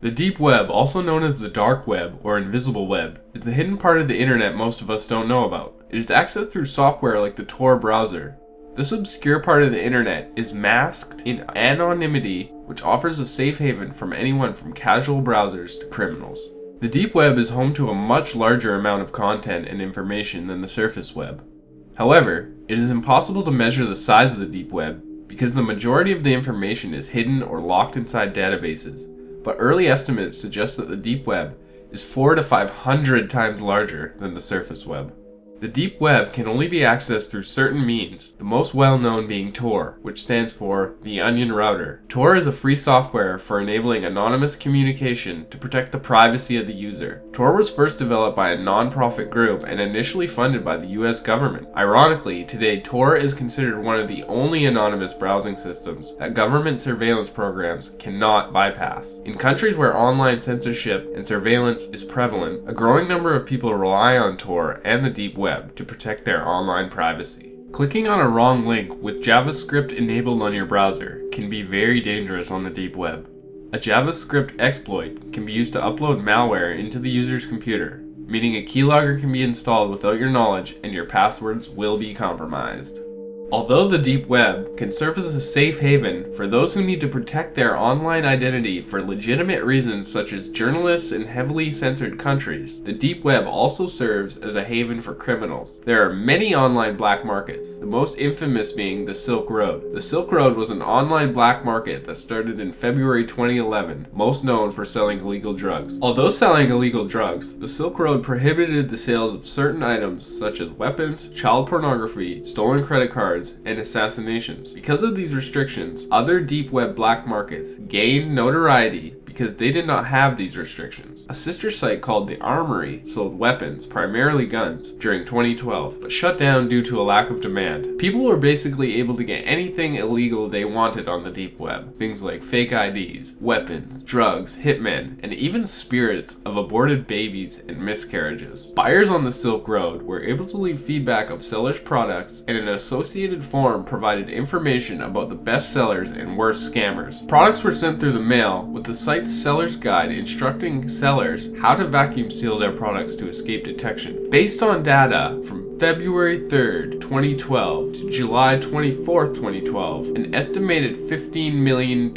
The deep web, also known as the dark web or invisible web, is the hidden part of the internet most of us don't know about. It is accessed through software like the Tor browser. This obscure part of the internet is masked in anonymity, which offers a safe haven from anyone from casual browsers to criminals. The deep web is home to a much larger amount of content and information than the surface web. However, it is impossible to measure the size of the deep web because the majority of the information is hidden or locked inside databases, but early estimates suggest that the deep web is 400 to 500 times larger than the surface web. The deep web can only be accessed through certain means, the most well-known being Tor, which stands for the Onion Router. Tor is a free software for enabling anonymous communication to protect the privacy of the user. Tor was first developed by a non-profit group and initially funded by the US government. Ironically, today Tor is considered one of the only anonymous browsing systems that government surveillance programs cannot bypass. In countries where online censorship and surveillance is prevalent, a growing number of people rely on Tor and the deep web to protect their online privacy. Clicking on a wrong link with JavaScript enabled on your browser can be very dangerous on the deep web. A JavaScript exploit can be used to upload malware into the user's computer, meaning a keylogger can be installed without your knowledge and your passwords will be compromised. Although the deep web can serve as a safe haven for those who need to protect their online identity for legitimate reasons such as journalists in heavily censored countries, the deep web also serves as a haven for criminals. There are many online black markets, the most infamous being the Silk Road. The Silk Road was an online black market that started in February 2011, most known for selling illegal drugs. Although selling illegal drugs, the Silk Road prohibited the sales of certain items such as weapons, child pornography, stolen credit cards, and assassinations. Because of these restrictions, other deep web black markets gained notoriety because they did not have these restrictions. A sister site called The Armory sold weapons, primarily guns, during 2012, but shut down due to a lack of demand. People were basically able to get anything illegal they wanted on the deep web. Things like fake IDs, weapons, drugs, hitmen, and even spirits of aborted babies and miscarriages. Buyers on the Silk Road were able to leave feedback of sellers' products, and an associated form provided information about the best sellers and worst scammers. Products were sent through the mail, with the site's seller's guide instructing sellers how to vacuum seal their products to escape detection. Based on data from February 3rd, 2012 to July 24th, 2012, an estimated $15 million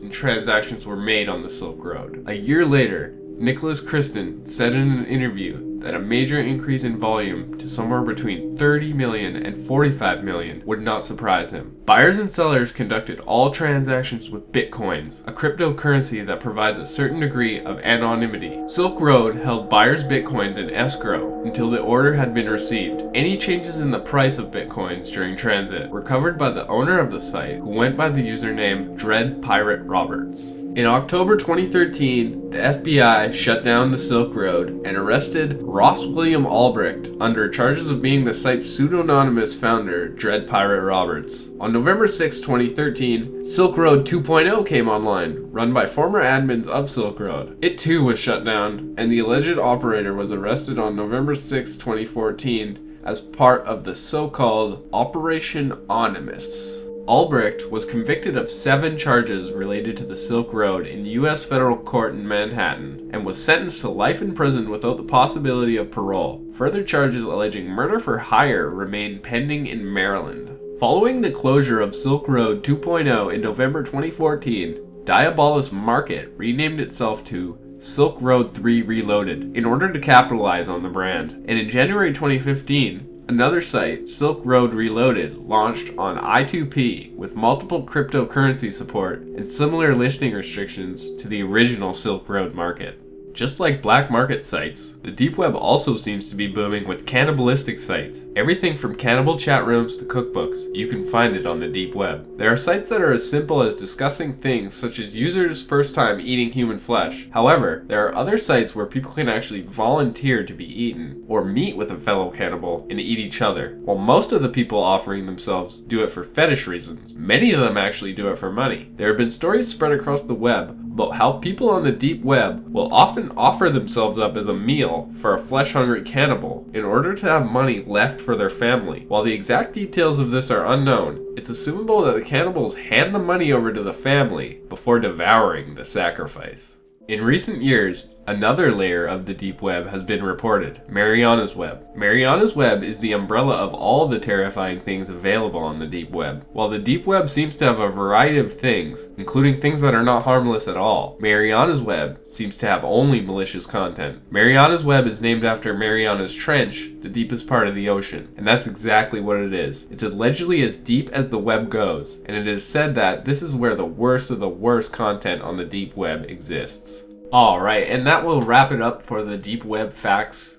in transactions were made on the Silk Road. A year later, Nicholas Kristen said in an interview that a major increase in volume to somewhere between 30 million and 45 million would not surprise him. Buyers and sellers conducted all transactions with bitcoins, a cryptocurrency that provides a certain degree of anonymity. Silk Road held buyers' bitcoins in escrow until the order had been received. Any changes in the price of bitcoins during transit were covered by the owner of the site, who went by the username Dread Pirate Roberts. In October 2013, the FBI shut down the Silk Road and arrested Ross William Albrecht under charges of being the site's pseudonymous founder, Dread Pirate Roberts. On November 6, 2013, Silk Road 2.0 came online, run by former admins of Silk Road. It too was shut down, and the alleged operator was arrested on November 6, 2014 as part of the so-called Operation Onimus. Albrecht was convicted of 7 charges related to the Silk Road in U.S. federal court in Manhattan and was sentenced to life in prison without the possibility of parole. Further charges alleging murder for hire remain pending in Maryland. Following the closure of Silk Road 2.0 in November 2014, Diabolus Market renamed itself to Silk Road 3 Reloaded in order to capitalize on the brand. And in January 2015, another site, Silk Road Reloaded, launched on I2P with multiple cryptocurrency support and similar listing restrictions to the original Silk Road market. Just like black market sites, the deep web also seems to be booming with cannibalistic sites. Everything from cannibal chat rooms to cookbooks, you can find it on the deep web. There are sites that are as simple as discussing things such as users' first time eating human flesh. However, there are other sites where people can actually volunteer to be eaten, or meet with a fellow cannibal and eat each other. While most of the people offering themselves do it for fetish reasons, many of them actually do it for money. There have been stories spread across the web about how people on the deep web will often offer themselves up as a meal for a flesh-hungry cannibal in order to have money left for their family. While the exact details of this are unknown, it's assumable that the cannibals hand the money over to the family before devouring the sacrifice. In recent years, another layer of the deep web has been reported, Mariana's Web. Mariana's Web is the umbrella of all the terrifying things available on the deep web. While the deep web seems to have a variety of things, including things that are not harmless at all, Mariana's Web seems to have only malicious content. Mariana's Web is named after Mariana's Trench, the deepest part of the ocean, and that's exactly what it is. It's allegedly as deep as the web goes, and it is said that this is where the worst of the worst content on the deep web exists. Alright, and that will wrap it up for the deep web facts.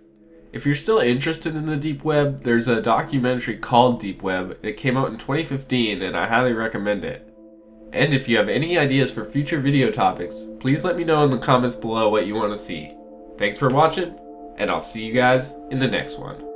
If you're still interested in the deep web, there's a documentary called Deep Web. It came out in 2015 and I highly recommend it. And if you have any ideas for future video topics, please let me know in the comments below what you want to see. Thanks for watching, and I'll see you guys in the next one.